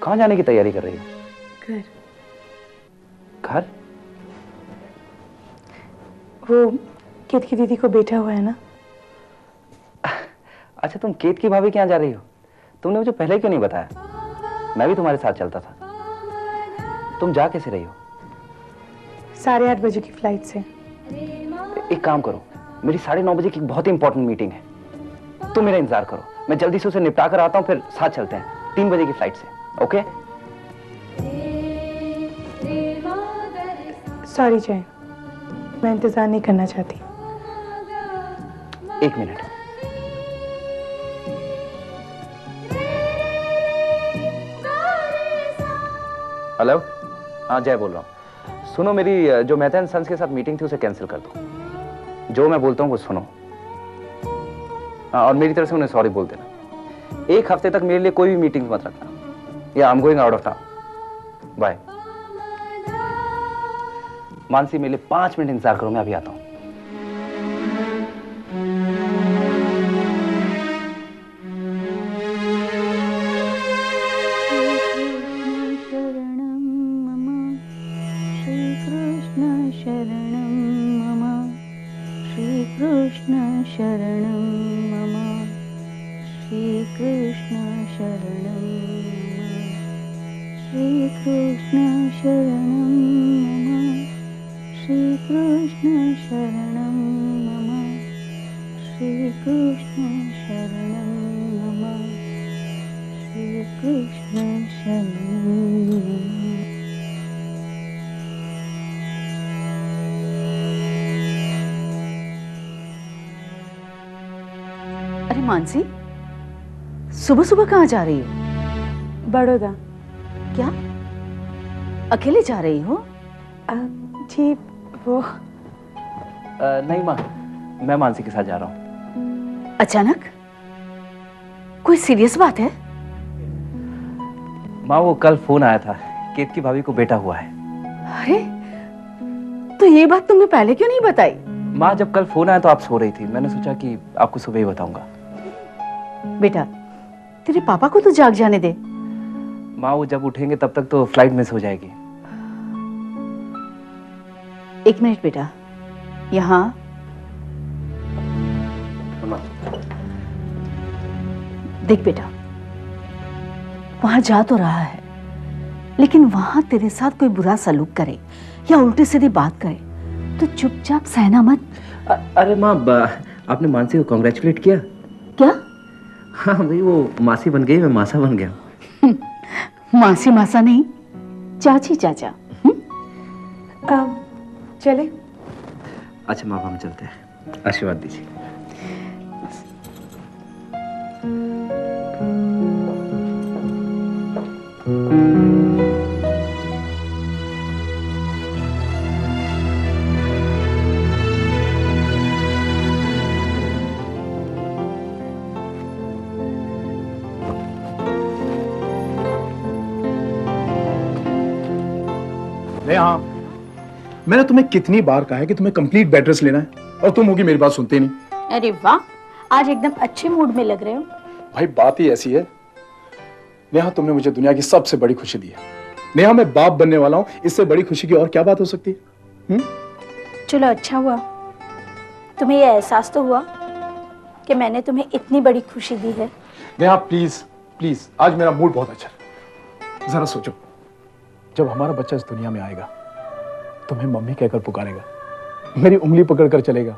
कहाँ जाने की तैयारी कर रही हो? घर। घर? वो केत की दीदी को बेटा हुआ है ना। अच्छा, तुम केत की भाभी के यहाँ जा रही हो? तुमने मुझे पहले क्यों नहीं बताया? मैं भी तुम्हारे साथ चलता था। तुम जा कैसे रही हो? 8:30 बजे की फ्लाइट से। एक काम करो, मेरी 9:30 बजे की बहुत ही इंपॉर्टेंट मीटिंग है। तुम मेरा इंतजार करो, मैं जल्दी से उसे निपटा कर आता हूँ, फिर साथ चलते हैं 3 बजे की फ्लाइट से। ओके? सॉरी जय, मैं इंतजार नहीं करना चाहती। 1 मिनट। हेलो, हाँ जय बोल रहा हूँ। सुनो, मेरी जो मेहता एंड सन्स के साथ मीटिंग थी उसे कैंसिल कर दो। जो मैं बोलता हूँ वो सुनो। हाँ, और मेरी तरफ से उन्हें सॉरी बोल देना। 1 हफ्ते तक मेरे लिए कोई भी मीटिंग मत रखना। या I am going out of town. Bye. Mansi, मेरे लिए 5 मिनट इंतजार करो, मैं अभी आता हूँ। अरे मानसी, सुबह सुबह कहाँ जा रही हो? बड़ौदा। क्या अकेले जा रही हो? जी वो नहीं माँ, मैं मानसी के साथ जा रहा हूँ। अचानक? कोई सीरियस बात है? माँ, वो कल फोन आया था, केत की भाभी को बेटा हुआ है। अरे, तो ये बात तुमने पहले क्यों नहीं बताई? माँ, जब कल फोन आया तो आप सो रही थी, मैंने सोचा कि आपको सुबह ही बताऊंगा। बेटा, तेरे पापा को तो जाग जाने दे। माँ, वो जब उठेंगे तब तक तो फ्लाइट मिस हो जाएगी। 1 मिनट बेटा, यहाँ देख बेटा, वहां जा तो रहा है, लेकिन वहां तेरे साथ कोई बुरा सलूक करे या उल्टी सीधी बात करे तो चुपचाप सहना मत। अरे माँ, आपने मानसी को कांग्रेचुलेट किया? क्या? हाँ भाई, वो मासी बन गई, मैं मासा बन गया। मासी मासा नहीं, चाची चाचा। चले। अच्छा माँ, हम चलते हैं, आशीर्वाद दीजिए। हाँ, मैंने तुम्हें कितनी बार कहा है कि तुम्हें कंप्लीट बेड रेस्ट लेना है, और तुम होगी मेरी बात सुनते नहीं। अरे वाह, आज एकदम अच्छे मूड में लग रहे हो। भाई बात ही ऐसी है नेहा, तुमने मुझे दुनिया की सबसे बड़ी खुशी दी है। नेहा, मैं बाप बनने वाला हूं, इससे बड़ी खुशी की और क्या बात हो सकती है? चलो अच्छा हुआ, तुम्हें यह एहसास तो हुआ कि मैंने तुम्हें इतनी बड़ी खुशी दी है। नेहा प्लीज प्लीज, आज मेरा मूड बहुत अच्छा है। जरा सोचो, जब हमारा बच्चा इस दुनिया में आएगा, तुम्हें मम्मी कहकर पुकारेगा, मेरी उंगली पकड़कर चलेगा,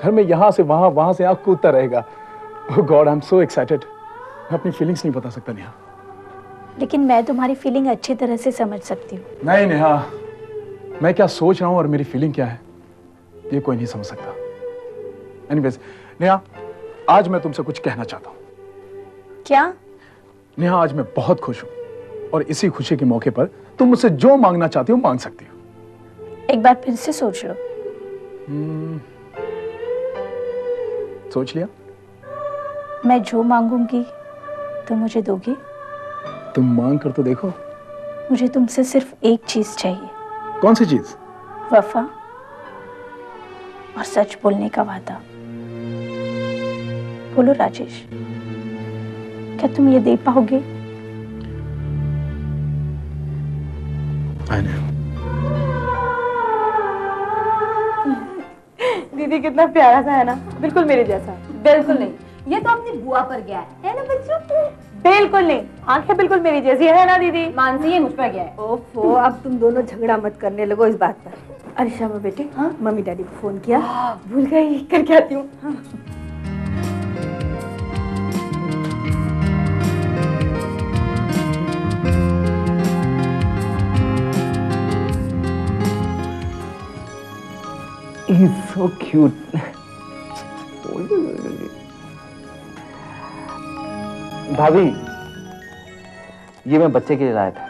घर में यहां से वहां, वहां से आंख कूदता रहेगा। Oh God, I am so excited. मैं अपनी फीलिंग्स नहीं बता सकता नेहा। लेकिन मैं तुम्हारी फीलिंग अच्छी तरह से समझ सकती हूँ। नहीं नेहा, मैं क्या सोच रहा हूं और मेरी फीलिंग क्या है, ये कोई नहीं समझ सकता। एनीवेज नेहा, आज मैं तुमसे कुछ कहना चाहता हूं। क्या? नेहा, आज मैं बहुत खुश हूं, और इसी खुशी के मौके पर तुम मुझसे जो मांगना चाहती हो मांग सकती हो। एक बार फिर से सोच लो। सोच लिया? मैं जो मांगूंगी तुम मुझे दोगी? तुम मांग कर तो देखो। मुझे तुमसे सिर्फ एक चीज चाहिए। कौन सी चीज? वफा और सच बोलने का वादा। बोलो राजेश, क्या तुम ये दे पाओगे? दीदी कितना प्यारा सा है ना, बिल्कुल मेरे जैसा। बिल्कुल नहीं, ये तो अपनी बुआ पर गया है ना बच्चों? बिल्कुल नहीं, आंखें बिल्कुल मेरी जैसी है ना दीदी। मानसी ये मुझ पर गया है। ओफो, अब तुम दोनों झगड़ा मत करने लगो इस बात पर। अरे श्यामा बेटे, हाँ मम्मी डैडी को फोन किया? भूल गई, करके आती हूँ। हाँ। He's so cute. भाभी, ये मैं बच्चे के लिए लाया था।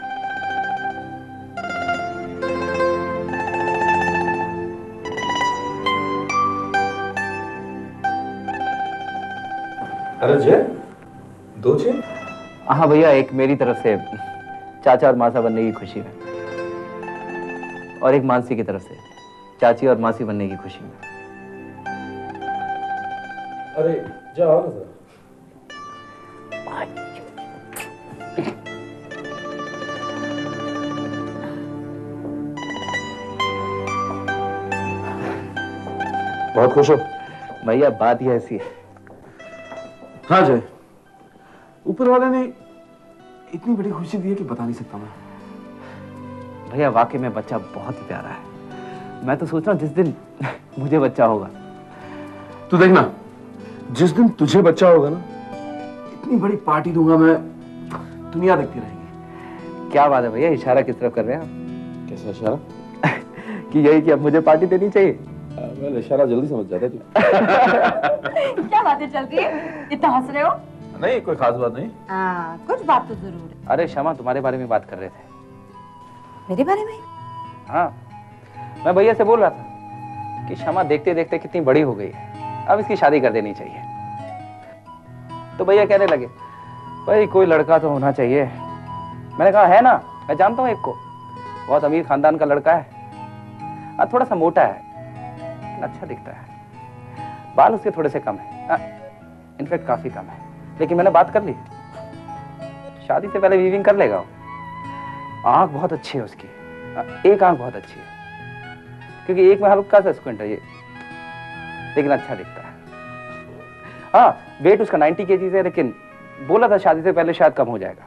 अरे जय, दो चेन? हाँ भैया, एक मेरी तरफ से चाचा और मासा बनने की खुशी में, और एक मानसी की तरफ से चाची और मासी बनने की खुशी में। अरे जाओ ना जरा। बहुत खुश हो? भैया बात ही ऐसी है। हाँ जय, ऊपर वाले ने इतनी बड़ी खुशी दी है कि बता नहीं सकता मैं। भैया वाकई में बच्चा बहुत ही प्यारा है। मैं तो सोच रहा हूँ जिस दिन मुझे बच्चा होगा। तू देखना, जिस दिन तुझे बच्चा होगा ना, इतनी बड़ी पार्टी दूंगा मैं, दुनिया देखती रहेगी। क्या बात है भैया, इशारा किस तरफ कर रहे हैं आप? कैसा इशारा? कि यही कि अब मुझे पार्टी देनी चाहिए। मैं इशारा जल्दी समझ जाता तू। क्या बातें चल रही है? इतना हंस रहे हो? नहीं, कोई खास बात नहीं। हाँ, कुछ बात तो जरूर है। अरे क्षमा, तुम्हारे बारे में बात कर रहे थे। मेरे बारे में? हाँ, मैं भैया से बोल रहा था कि क्षमा देखते देखते कितनी बड़ी हो गई है, अब इसकी शादी कर देनी चाहिए। तो भैया कहने लगे, भाई कोई लड़का तो होना चाहिए। मैंने कहा है ना, मैं जानता हूँ एक को, बहुत अमीर खानदान का लड़का है, थोड़ा सा मोटा है लेकिन अच्छा दिखता है, बाल उसके थोड़े से कम है, इनफैक्ट काफी कम है, लेकिन मैंने बात कर ली, शादी से पहले वीविंग कर लेगा वो। आंख बहुत अच्छी है उसकी, एक आंख बहुत अच्छी है, क्योंकि एक में हल्का सा स्क्विंट है ये, लेकिन अच्छा दिखता है। हाँ, वेट उसका 90 kg है, लेकिन बोला था शादी से पहले शायद कम हो जाएगा।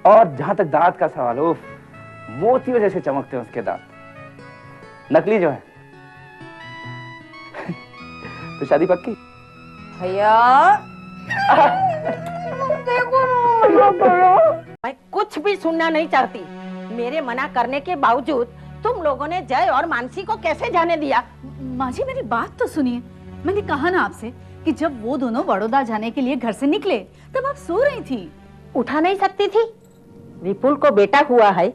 और जहां तक दांत का सवाल हो, मोतियों जैसे चमकते हैं उसके दांत, नकली जो है। तो शादी पक्की? भैया मैं कुछ भी सुनना नहीं चाहती। मेरे मना करने के बावजूद तुम लोगों ने जय और मानसी को कैसे जाने दिया? माँ जी मेरी बात तो सुनिए। मैंने कहा ना आपसे कि जब वो दोनों बड़ौदा जाने के लिए घर से निकले तब आप सो रही थी। उठा नहीं सकती थी? विपुल को बेटा हुआ है,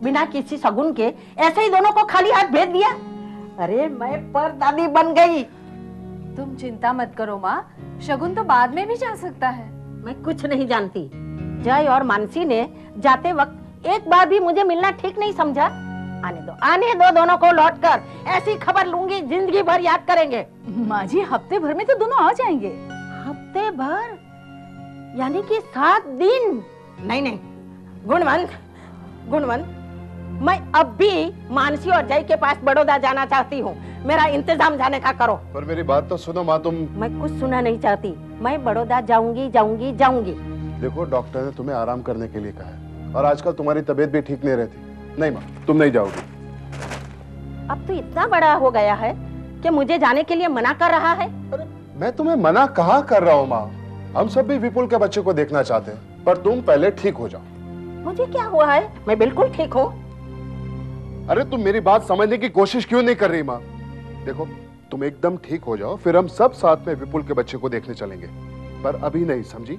बिना किसी शगुन के ऐसे ही दोनों को खाली हाथ भेज दिया। अरे मैं परदादी बन गई। तुम चिंता मत करो माँ, शगुन तो बाद में भी जा सकता है। मैं कुछ नहीं जानती। जय और मानसी ने जाते वक्त एक बार भी मुझे मिलना ठीक नहीं समझा। आने दो दोनों को लौटकर, ऐसी खबर लूंगी जिंदगी भर याद करेंगे। माँ जी हफ्ते भर में तो दोनों आ जाएंगे। हफ्ते भर यानी कि 7 दिन? नहीं, गुणवंत, मैं अब भी मानसी और जय के पास बड़ौदा जाना चाहती हूँ। मेरा इंतजाम जाने का करो। पर मेरी बात तो सुनो माँ, तुम। मैं कुछ सुना नहीं चाहती। मैं बड़ौदा जाऊंगी। देखो, डॉक्टर ने तुम्हें आराम करने के लिए कहा है, और आजकल तुम्हारी तबीयत भी ठीक नहीं रहती। नहीं माँ, तुम नहीं जाओगी। अब तो इतना बड़ा हो गया है कि मुझे जाने के लिए मना कर रहा है। अरे मैं तुम्हें मना कहाँ कर रहा हूँ माँ, हम सब भी विपुल के बच्चे को देखना चाहते हैं, पर तुम पहले ठीक हो जाओ। मुझे क्या हुआ है? मैं बिल्कुल ठीक हूँ। अरे तुम मेरी बात समझने की कोशिश क्यों नहीं कर रही माँ? देखो, तुम एकदम ठीक हो जाओ, फिर हम सब साथ में विपुल के बच्चे को देखने चलेंगे, पर अभी नहीं, समझी?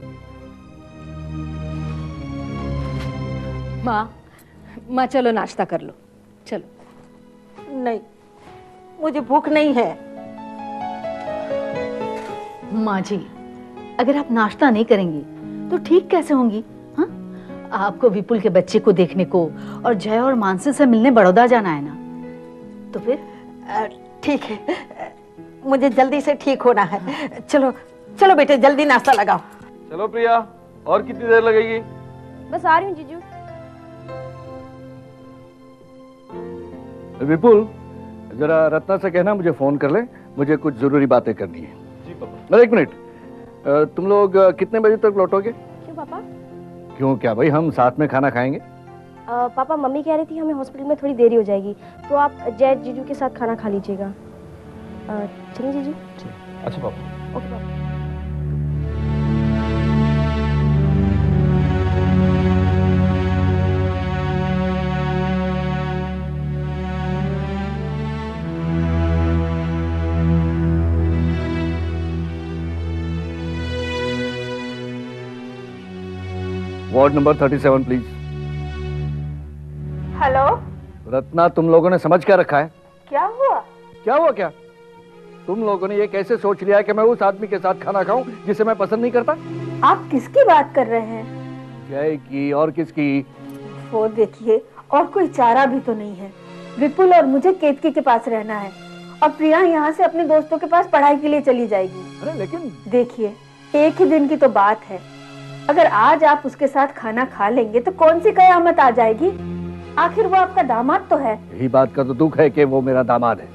माँ चलो नाश्ता कर लो, चलो। नहीं, मुझे भूख नहीं है। माँ जी अगर आप नाश्ता नहीं करेंगी तो ठीक कैसे होंगी? हाँ, आपको विपुल के बच्चे को देखने को और जय और मानसी से मिलने बड़ौदा जाना है ना, तो फिर ठीक है, मुझे जल्दी से ठीक होना है। चलो बेटे, जल्दी नाश्ता लगाओ। चलो प्रिया, और कितनी देर लगेगी? बस आ रही हूँ जीजू। विपुल, जरा रत्ना से कहना मुझे फोन कर ले, मुझे कुछ जरूरी बातें करनी है। जी पापा। अरे एक मिनट, तुम लोग कितने बजे तक लौटोगे? क्यों पापा? क्यों क्या भाई, हम साथ में खाना खाएंगे। पापा मम्मी कह रही थी हमें हॉस्पिटल में थोड़ी देरी हो जाएगी, तो आप जय जीजू के साथ खाना खा लीजिएगा। चलिए जीजू। अच्छा पापा। ओके पापा। Ward number 37 please. Hello, Ratna, तुम लोगों ने समझ क्या रखा है? क्या हुआ? क्या हुआ क्या? तुम लोगों ने ये कैसे सोच लिया है कि मैं उस आदमी के साथ खाना खाऊं जिसे मैं पसंद नहीं करता? आप किसकी बात कर रहे हैं? जय की और किसकी? वो देखिए, और कोई चारा भी तो नहीं है। विपुल और मुझे केतकी के पास रहना है और प्रिया यहाँ से अपने दोस्तों के पास पढ़ाई के लिए चली जाएगी। अरे लेकिन देखिए, एक ही दिन की तो बात है। अगर आज आप उसके साथ खाना खा लेंगे तो कौन सी कयामत आ जाएगी? आखिर वो आपका दामाद तो है। यही बात का तो दुख है कि वो मेरा दामाद है।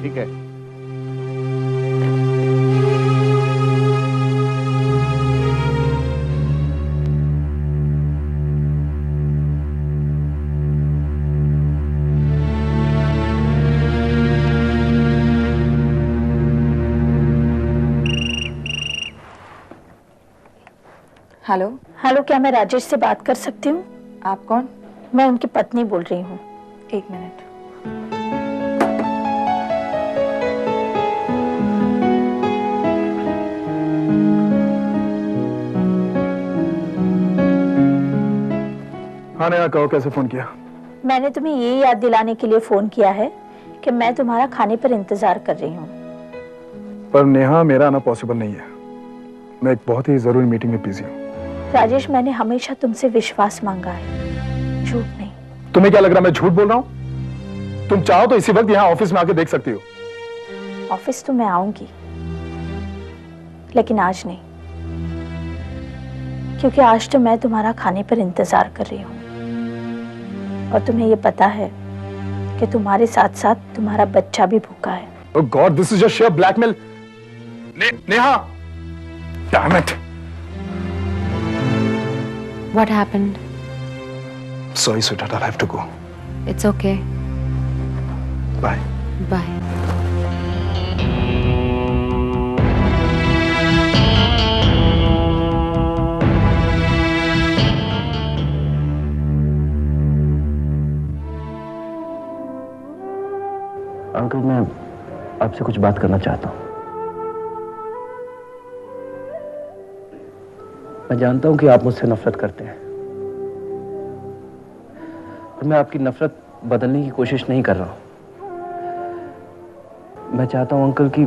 ठीक है, हेलो, हेलो, क्या मैं राजेश से बात कर सकती हूँ? आप कौन? मैं उनकी पत्नी बोल रही हूँ। एक मिनट। हाँ नेहा, कहो कैसे फोन किया? मैंने तुम्हें ये याद दिलाने के लिए फोन किया है कि मैं तुम्हारा खाने पर इंतजार कर रही हूँ। पर नेहा, मेरा आना पॉसिबल नहीं है। मैं एक बहुत ही जरूरी मीटिंग में बिजी हूँ। राजेश, मैंने हमेशा तुमसे विश्वास मांगा है, झूठ नहीं। तुम्हें क्या लग रहा है मैं झूठ बोल रहा हूँ? तुम चाहो तो इसी वक्त यहाँ ऑफिस में आके देख सकती हो। ऑफिस तो मैं आऊंगी, लेकिन आज नहीं, क्योंकि आज तो मैं तुम्हारा खाने पर इंतजार कर रही हूँ और तुम्हें ये पता है कि तुम्हारे साथ साथ तुम्हारा बच्चा भी भूखा है। Oh God, this is just sheer blackmail. Neha, damn it. What happened? Sorry, sweetheart, I'll have to go. It's okay. Bye. Bye. Uncle, मैं आपसे कुछ बात करना चाहता हूं। मैं जानता हूं कि आप मुझसे नफरत करते हैं और मैं आपकी नफरत बदलने की कोशिश नहीं कर रहा हूं। मैं चाहता हूं अंकल कि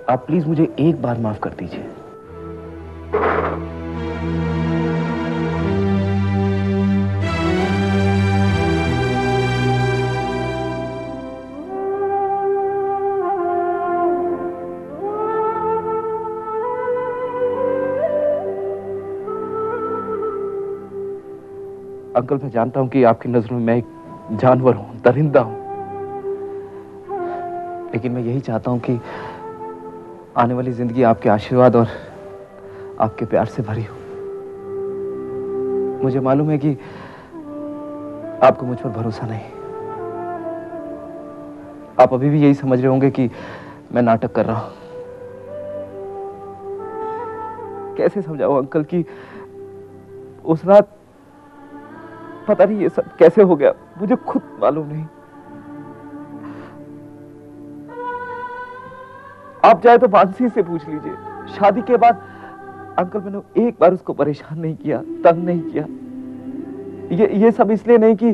आप प्लीज मुझे एक बार माफ कर दीजिए। अंकल, मैं जानता हूं कि आपकी नजरों में मैं एक जानवर हूं, दरिंदा हूं, लेकिन मैं यही चाहता हूं कि आने वाली जिंदगी आपके आशीर्वाद और आपके प्यार से भरी हो। मुझे मालूम है कि आपको मुझ पर भरोसा नहीं। आप अभी भी यही समझ रहे होंगे कि मैं नाटक कर रहा हूं। कैसे समझाऊं अंकल कि उस रात पता नहीं ये सब कैसे हो गया, मुझे खुद मालूम नहीं। आप चाहे तो मानसी से पूछ लीजिए। शादी के बाद अंकल मैंने एक बार उसको परेशान नहीं किया, तंग नहीं किया। ये सब इसलिए नहीं कि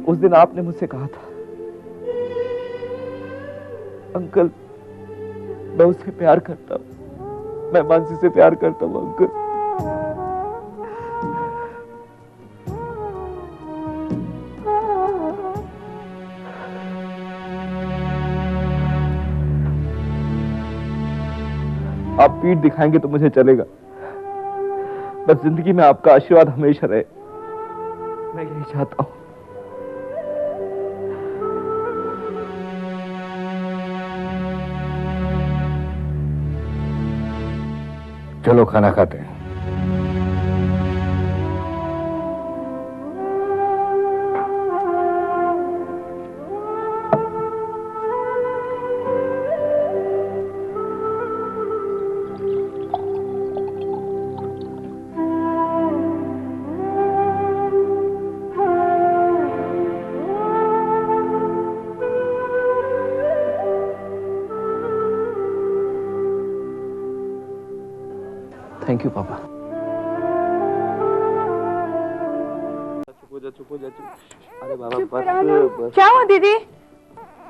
उस दिन आपने मुझसे कहा था, अंकल मैं उससे प्यार करता हूं, मैं मानसी से प्यार करता हूं अंकल। आप पीठ दिखाएंगे तो मुझे चलेगा, बस जिंदगी में आपका आशीर्वाद हमेशा रहे, मैं यही चाहता हूं। चलो खाना खाते हैं। थैंक यू पापा। क्या हुआ दीदी?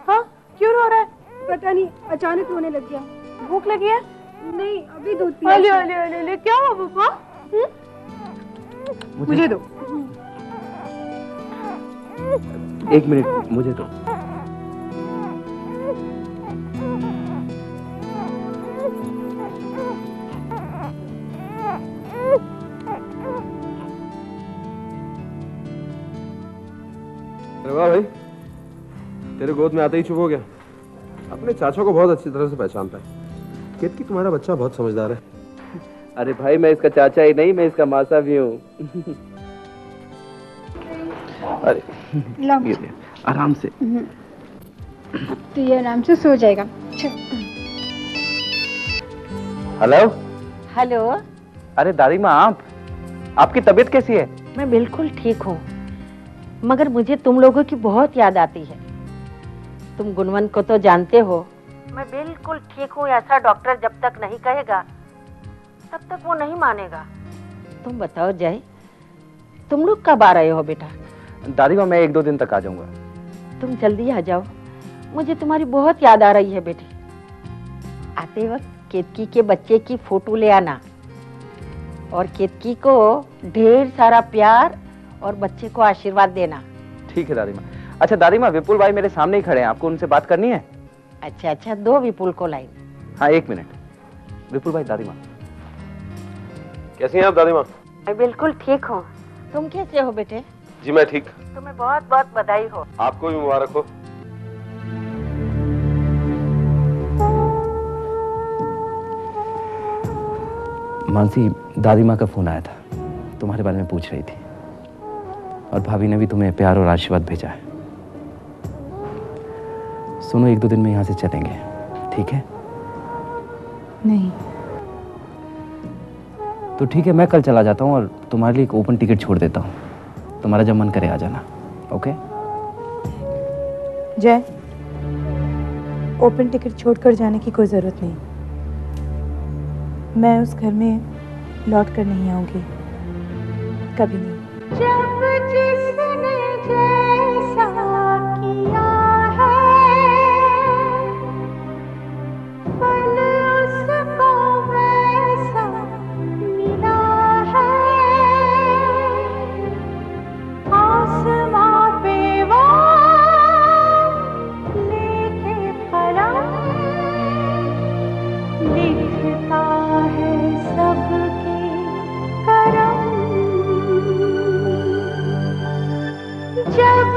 हाँ, क्यों रो रहा है? पता नहीं, अचानक रोने लग गया। भूख लगी है? नहीं, अभी दूध पिया। अले, क्या हुआ पापा? मुझे दो। एक मिनट मुझे दो। अरे वाह भाई, तेरे गोद में आते ही चुप हो गया। अपने चाचा को बहुत अच्छी तरह से पहचानता है। केतकी तुम्हारा बच्चा बहुत समझदार है। अरे भाई, मैं इसका चाचा ही नहीं, मैं इसका मासा भी हूँ। अरे ये ले, आराम से। तो ये आराम से सो जाएगा। हेलो। हेलो। अरे दादी माँ, आपकी तबीयत कैसी है? मैं बिल्कुल ठीक हूँ, मगर मुझे तुम लोगों की बहुत याद आती है। तुम गुणवंत को तो जानते हो। मैं बिल्कुल ठीक हूँ ऐसा डॉक्टर जब तक नहीं कहेगा तब तक वो नहीं मानेगा। तुम बताओ जय, तुम लोग कब आ रहे हो बेटा? दादी माँ, मैं 1-2 दिन तक आ जाऊंगा। तुम जल्दी आ जाओ, मुझे तुम्हारी बहुत याद आ रही है बेटी। आते वक्त केतकी के बच्चे की फोटो ले आना और केतकी को ढेर सारा प्यार और बच्चे को आशीर्वाद देना। ठीक है दादी माँ। अच्छा दादी माँ, विपुल भाई मेरे सामने ही खड़े हैं, आपको उनसे बात करनी है? अच्छा, दो विपुल को लाइन। हाँ 1 मिनट। विपुल भाई, दादी माँ। कैसी हैं आप दादी माँ? मैं बिल्कुल ठीक हूँ, तुम कैसे हो बेटे? जी मैं ठीक। तुम्हें बहुत बहुत बधाई हो। आपको भी मुबारक हो। मानसी, दादी माँ का फोन आया था, तुम्हारे बारे में पूछ रही थी, और भाभी ने भी तुम्हें प्यार और आशीर्वाद भेजा है। सुनो, 1-2 दिन में यहाँ से चलेंगे, ठीक है? नहीं। तो ठीक है, मैं कल चला जाता हूँ और तुम्हारे लिए एक ओपन टिकट छोड़ देता हूँ। तुम्हारा जब मन करे आ जाना, ओके? जय, ओपन टिकट छोड़कर जाने की कोई जरूरत नहीं। मैं उस घर में लौट कर नहीं आऊंगी, कभी नहीं। जब जिसने जैसा किया है, फल उसको वैसा मिला है। आसमां पे वो लेके कलम लिखता है सबके करम। जब